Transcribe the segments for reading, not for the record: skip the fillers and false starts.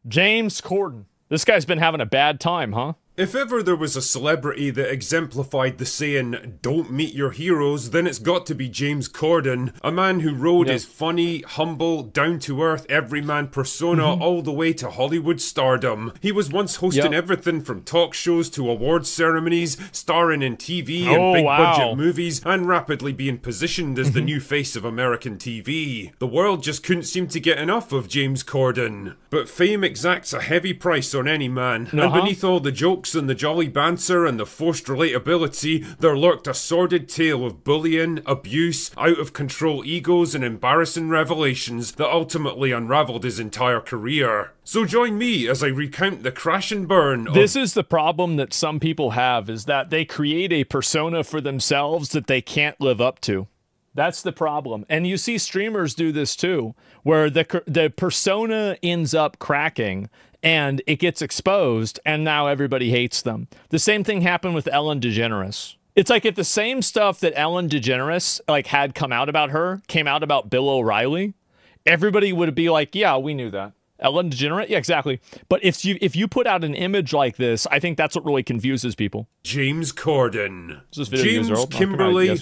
James Corden. This guy's been having a bad time, huh? If ever there was a celebrity that exemplified the saying, don't meet your heroes, then it's got to be James Corden, a man who rode his funny, humble, down-to-earth, everyman persona all the way to Hollywood stardom. He was once hosting everything from talk shows to awards ceremonies, starring in TV and big-budget movies, and rapidly being positioned as the new face of American TV. The world just couldn't seem to get enough of James Corden. But fame exacts a heavy price on any man, and beneath all the jokes and the jolly banter and the forced relatability, there lurked a sordid tale of bullying, abuse, out-of-control egos and embarrassing revelations that ultimately unraveled his entire career. So join me as I recount the crash and burn of— This is the problem that some people have, is that they create a persona for themselves that they can't live up to. That's the problem. And you see streamers do this too, where the persona ends up cracking and it gets exposed, and now everybody hates them. The same thing happened with Ellen DeGeneres. It's like if the same stuff that Ellen DeGeneres had come out about her came out about Bill O'Reilly, everybody would be like, yeah, we knew that. Ellen DeGeneres? Yeah, exactly. But if you put out an image like this, I think that's what really confuses people. James Corden. James Kimberly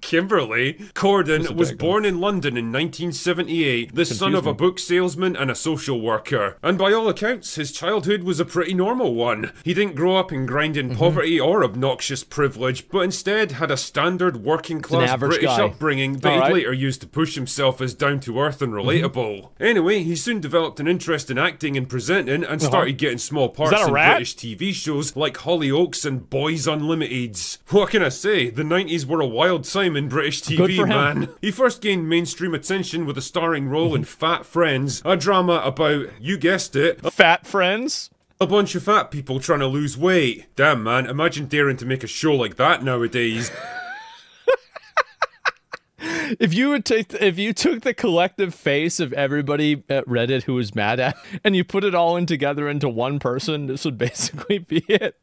Kimberly Corden was born in London in 1978, the son of a book salesman and a social worker. And by all accounts, his childhood was a pretty normal one. He didn't grow up in grinding poverty or obnoxious privilege, but instead had a standard working-class British upbringing that he'd later used to push himself as down-to-earth and relatable. Anyway, he soon developed an interest in acting and presenting and started getting small parts in British TV shows like Hollyoaks and Boys Unlimited. What can I say? The 90s were a wild time in British TV, man. He first gained mainstream attention with a starring role in Fat Friends, a drama about, you guessed it, Fat Friends? A bunch of fat people trying to lose weight. Damn, man, imagine daring to make a show like that nowadays. If you took the collective face of everybody at Reddit who was mad at, and you put it all in together into one person, this would basically be it.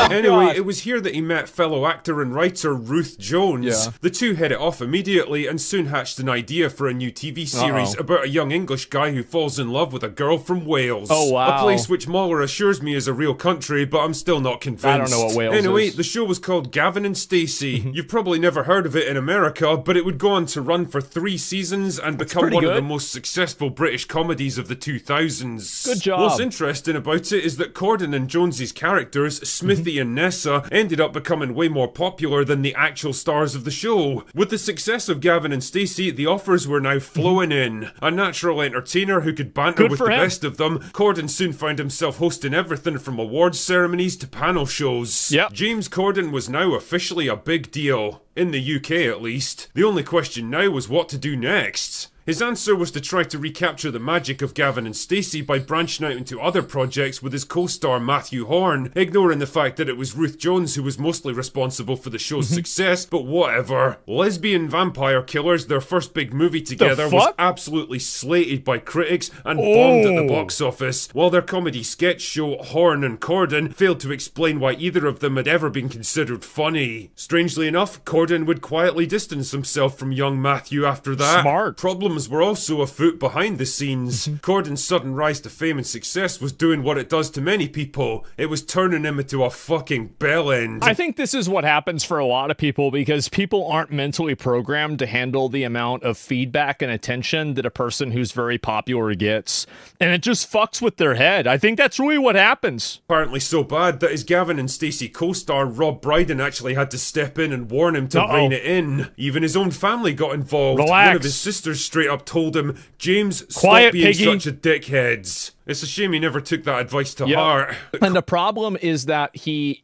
Anyway, it was here that he met fellow actor and writer Ruth Jones. The two hit it off immediately and soon hatched an idea for a new TV series about a young English guy who falls in love with a girl from Wales. A place which Mueller assures me is a real country, but I'm still not convinced. I don't know what Wales is. The show was called Gavin and Stacey. You've probably never heard of it in America, but it would go on to run for 3 seasons and become one of the most successful British comedies of the 2000s. Good job. What's interesting about it is that Corden and Jonesy's characters, Smithy and Nessa, ended up becoming way more popular than the actual stars of the show. With the success of Gavin and Stacey, the offers were now flowing in. A natural entertainer who could banter with the best of them, Corden soon found himself hosting everything from awards ceremonies to panel shows. James Corden was now officially a big deal. In the UK at least. The only question now was what to do next. His answer was to try to recapture the magic of Gavin and Stacey by branching out into other projects with his co-star Matthew Horn, ignoring the fact that it was Ruth Jones who was mostly responsible for the show's success, but whatever. Lesbian Vampire Killers, their first big movie together, was absolutely slated by critics and bombed at the box office, while their comedy sketch show Horn and Corden failed to explain why either of them had ever been considered funny. Strangely enough, Corden would quietly distance himself from young Matthew after that. Problems were also afoot behind the scenes. Corden's sudden rise to fame and success was doing what it does to many people. It was turning him into a fucking bellend. I think this is what happens for a lot of people because people aren't mentally programmed to handle the amount of feedback and attention that a person who's very popular gets. And it just fucks with their head. I think that's really what happens. Apparently so bad that his Gavin and Stacey co-star Rob Brydon actually had to step in and warn him to rein it in. Even his own family got involved. One of his sisters straight up told him, James, stop being such a dickhead. It's a shame he never took that advice to heart. And the problem is that he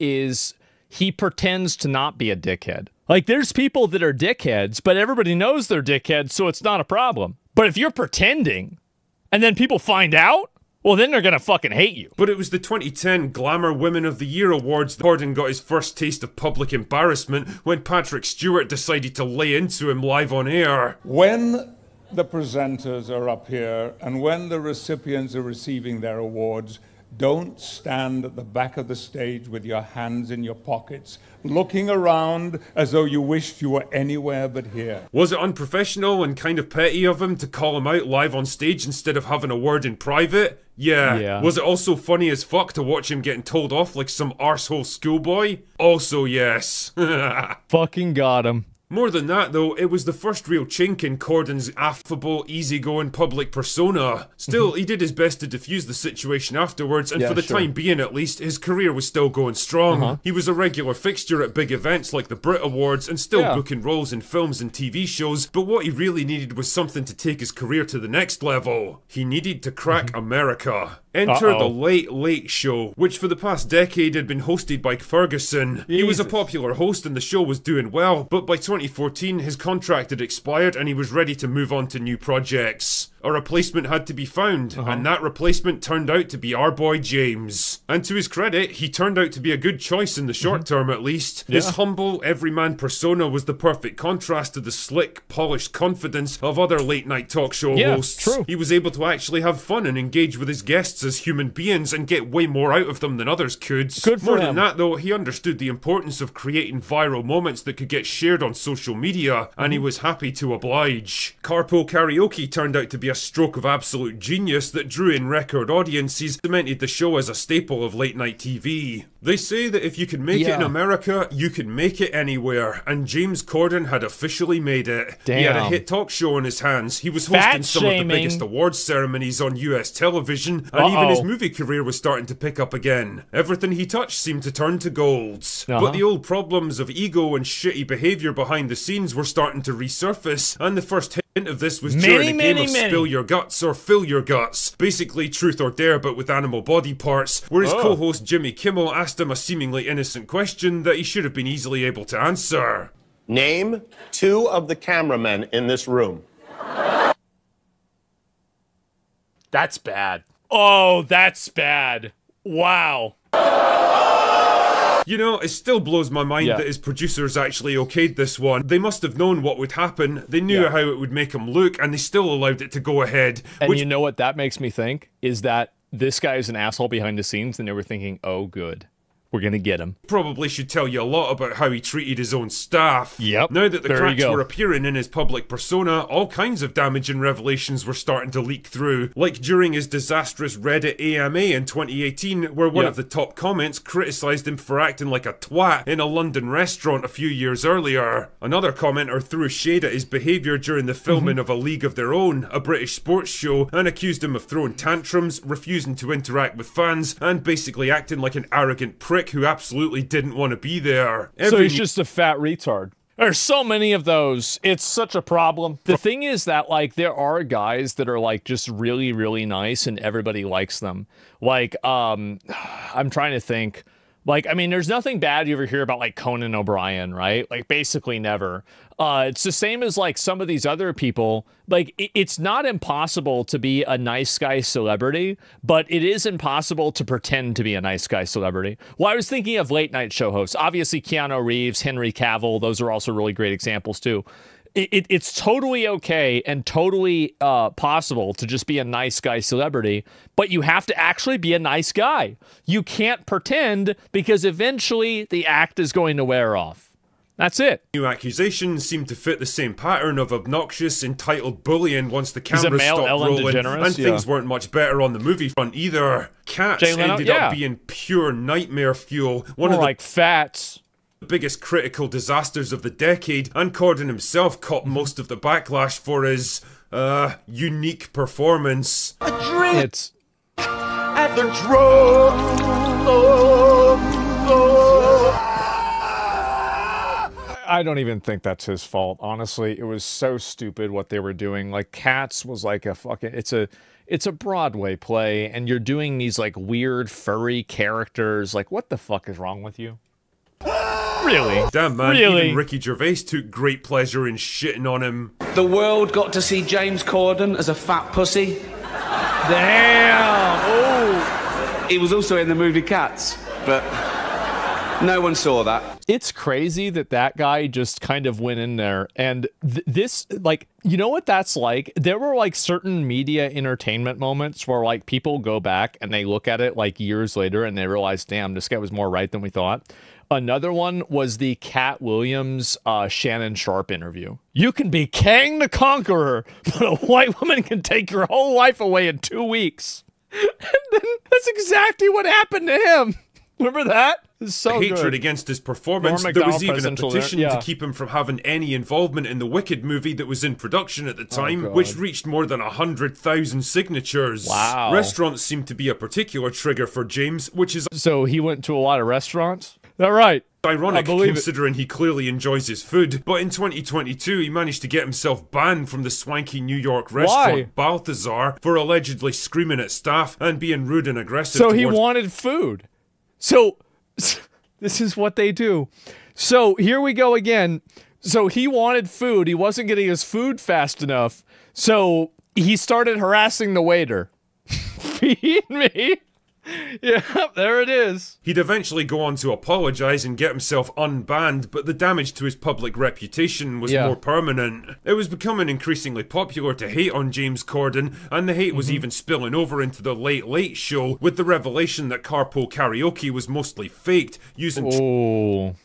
pretends to not be a dickhead. Like, there's people that are dickheads, but everybody knows they're dickheads, so it's not a problem. But if you're pretending, and then people find out, well, then they're gonna fucking hate you. But it was the 2010 Glamour Women of the Year Awards that Corden got his first taste of public embarrassment when Patrick Stewart decided to lay into him live on air. When the presenters are up here and when the recipients are receiving their awards, Don't stand at the back of the stage with your hands in your pockets, looking around as though you wished you were anywhere but here. Was it unprofessional and kind of petty of him to call him out live on stage instead of having a word in private? Yeah. Was it also funny as fuck to watch him getting told off like some arsehole schoolboy? Also yes. Fucking got him. More than that, though, it was the first real chink in Corden's affable, easygoing public persona. Still, he did his best to defuse the situation afterwards, and for the time being at least, his career was still going strong. He was a regular fixture at big events like the Brit Awards, and still booking roles in films and TV shows, but what he really needed was something to take his career to the next level. He needed to crack America. Enter the Late Late Show, which for the past decade had been hosted by Ferguson. He was a popular host and the show was doing well, but by 2014 his contract had expired and he was ready to move on to new projects. A replacement had to be found, and that replacement turned out to be our boy James. And to his credit, he turned out to be a good choice in the short term at least. His humble, everyman persona was the perfect contrast to the slick, polished confidence of other late night talk show hosts. True. He was able to actually have fun and engage with his guests as human beings and get way more out of them than others could. Good for More him. than that though, he understood the importance of creating viral moments that could get shared on social media, and he was happy to oblige. Carpool Karaoke turned out to be a stroke of absolute genius that drew in record audiences, cemented the show as a staple of late night TV. They say that if you can make it in America, you can make it anywhere, and James Corden had officially made it. He had a hit talk show in his hands, he was hosting some of the biggest awards ceremonies on US television, and even his movie career was starting to pick up again. Everything he touched seemed to turn to gold. But the old problems of ego and shitty behaviour behind the scenes were starting to resurface, and the first hint of this was during a game of Spill Your Guts or Fill Your Guts, basically Truth or Dare but with animal body parts, where his co-host Jimmy Kimmel asked him a seemingly innocent question that he should have been easily able to answer. Name 2 of the cameramen in this room. That's bad. Oh, that's bad. Wow. You know, it still blows my mind that his producers actually okayed this one. They must have known what would happen, they knew how it would make him look, and they still allowed it to go ahead. And you know what that makes me think? Is that this guy is an asshole behind the scenes, and they were thinking, oh good, we're gonna get him. Probably should tell you a lot about how he treated his own staff. Yep. Now that the cracks were appearing in his public persona, all kinds of damaging revelations were starting to leak through. Like during his disastrous Reddit AMA in 2018, where one of the top comments criticised him for acting like a twat in a London restaurant a few years earlier. Another commenter threw shade at his behaviour during the filming of A League of Their Own, a British sports show, and accused him of throwing tantrums, refusing to interact with fans, and basically acting like an arrogant prick who absolutely didn't want to be there. So he's just a fat retard. There's so many of those. It's such a problem. The thing is that, like, there are guys that are, like, just really, really nice and everybody likes them. Like, I'm trying to think. Like, I mean, there's nothing bad you ever hear about, like, Conan O'Brien, right? Like, basically never. It's the same as, like, some of these other people. Like, it's not impossible to be a nice guy celebrity, but it is impossible to pretend to be a nice guy celebrity. Well, I was thinking of late night show hosts. Obviously, Keanu Reeves, Henry Cavill, those are also really great examples, too. It's totally okay and totally possible to just be a nice guy celebrity, but you have to actually be a nice guy. You can't pretend, because eventually the act is going to wear off. That's it. New accusations seem to fit the same pattern of obnoxious, entitled bullying once the cameras stopped rolling, and things weren't much better on the movie front either. Cats ended up being pure nightmare fuel. One of the Fats. biggest critical disasters of the decade, and Corden himself caught most of the backlash for his unique performance. A drink it's at the I don't even think that's his fault, honestly. It was so stupid what they were doing. Like, Cats was like a fucking, it's a Broadway play, and you're doing these like weird furry characters. Like, what the fuck is wrong with you? Really? Damn, man, really? Even Ricky Gervais took great pleasure in shitting on him. The world got to see James Corden as a fat pussy. Damn! Oh! He was also in the movie Cats, but No one saw that. It's crazy that that guy just kind of went in there and this, like, you know what that's like? There were like certain media entertainment moments where like people go back and they look at it like years later and they realize, damn, this guy was more right than we thought. Another one was the Cat Williams, Shannon Sharp interview. You can be Kang the Conqueror, but a white woman can take your whole life away in 2 weeks. And then that's exactly what happened to him. Remember that? It's so hatred good. against his performance. Norm There was Macdonald, even a presidential petition there. to Yeah. keep him from having any involvement in the Wicked movie that was in production at the time, God. which reached more than 100,000 signatures. Wow. Restaurants seem to be a particular trigger for James, which is So he went to a lot of restaurants? All right. ironic I believe it. considering he clearly enjoys his food. But in 2022, he managed to get himself banned from the swanky New York restaurant Balthazar for allegedly screaming at staff and being rude and aggressive. So he towards wanted food. So this is what they do. So here we go again. So he wanted food. He wasn't getting his food fast enough. So he started harassing the waiter. Feed me. Yeah, there it is. He'd eventually go on to apologise and get himself unbanned, but the damage to his public reputation was more permanent. It was becoming increasingly popular to hate on James Corden, and the hate was even spilling over into the Late Late Show, with the revelation that carpool karaoke was mostly faked, using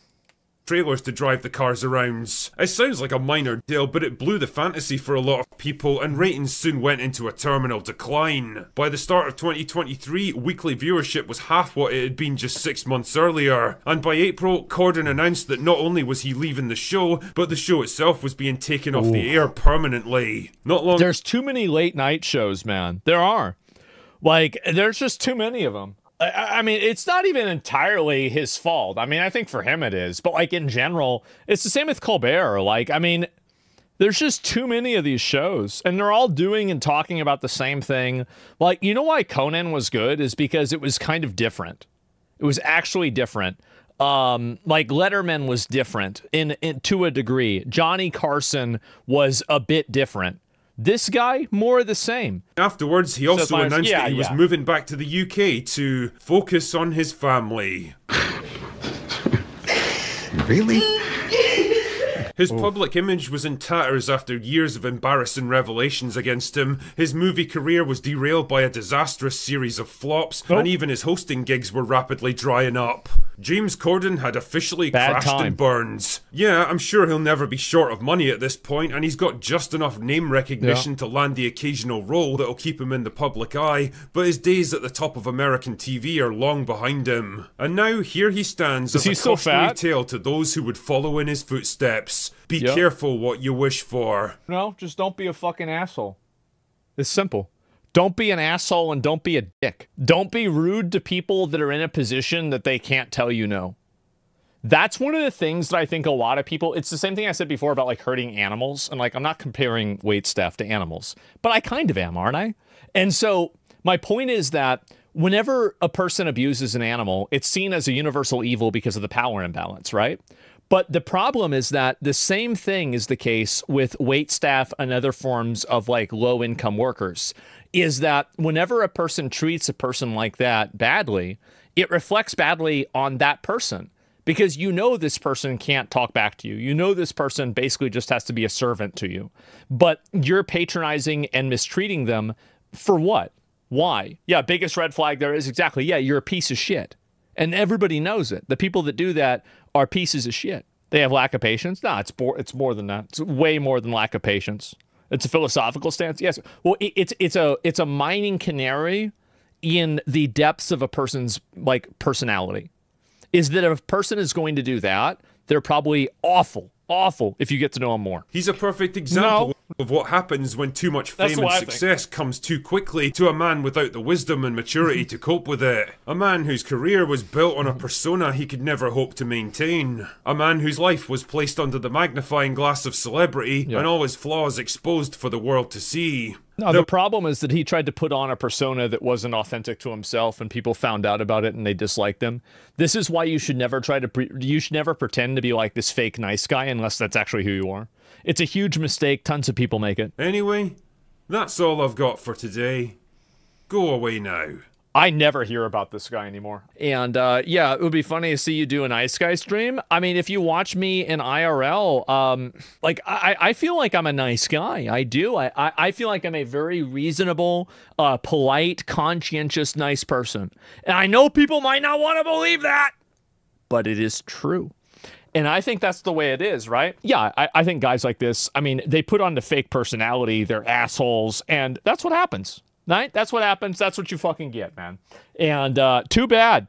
trailers to drive the cars around. It sounds like a minor deal, but it blew the fantasy for a lot of people, and ratings soon went into a terminal decline. By the start of 2023, weekly viewership was half what it had been just 6 months earlier, and by April, Corden announced that not only was he leaving the show, but the show itself was being taken off the air permanently. Not long. There's too many late night shows, man. There are. Like, there's just too many of them. I mean, it's not even entirely his fault. I mean, I think for him it is. But, like, in general, it's the same with Colbert. Like, I mean, there's just too many of these shows. And they're all doing and talking about the same thing. Like, you know why Conan was good? Is because it was kind of different. It was actually different. Like, Letterman was different in to a degree. Johnny Carson was a bit different. This guy, more of the same. Afterwards, he also announced that he was yeah. moving back to the UK to focus on his family. Really? His public image was in tatters after years of embarrassing revelations against him. His movie career was derailed by a disastrous series of flops, and even his hosting gigs were rapidly drying up. James Corden had officially crashed and burned. Yeah, I'm sure he'll never be short of money at this point, and he's got just enough name recognition to land the occasional role that'll keep him in the public eye, but his days at the top of American TV are long behind him. And now here he stands as a cautionary tale to those who would follow in his footsteps. Be careful what you wish for. No, just don't be a fucking asshole. It's simple. Don't be an asshole and don't be a dick. Don't be rude to people that are in a position that they can't tell you no. That's one of the things that I think a lot of people, it's the same thing I said before about like hurting animals. And like, I'm not comparing waitstaff to animals, but I kind of am, aren't I? And so my point is that whenever a person abuses an animal, it's seen as a universal evil because of the power imbalance, right? But the problem is that the same thing is the case with waitstaff and other forms of like low-income workers, is that whenever a person treats a person like that badly, it reflects badly on that person. Because you know this person can't talk back to you. You know this person basically just has to be a servant to you. But you're patronizing and mistreating them for what? Why? Yeah, biggest red flag there is exactly, yeah, you're a piece of shit. And everybody knows it. The people that do that are pieces of shit. They have lack of patience? No, it's more than that. It's way more than lack of patience. It's a philosophical stance. Yes. Well, it's a mining canary in the depths of a person's like personality. Is that if a person is going to do that, they're probably awful if you get to know them more. He's a perfect example of what happens when too much fame and success comes too quickly to a man without the wisdom and maturity to cope with it. A man whose career was built on a persona he could never hope to maintain. A man whose life was placed under the magnifying glass of celebrity and all his flaws exposed for the world to see. No, the problem is that he tried to put on a persona that wasn't authentic to himself, and people found out about it and they disliked him. This is why you should never try to you should never pretend to be like this fake nice guy unless that's actually who you are. It's a huge mistake. Tons of people make it. Anyway, that's all I've got for today. Go away now. I never hear about this guy anymore. And yeah, it would be funny to see you do an Ice Guy stream. I mean, if you watch me in IRL, like I feel like I'm a nice guy. I do. I feel like I'm a very reasonable, polite, conscientious, nice person. And I know people might not want to believe that, but it is true. And I think that's the way it is, right? Yeah, I think guys like this, I mean, they put on the fake personality, they're assholes, and that's what happens. Right? That's what happens. That's what you fucking get, man. And too bad.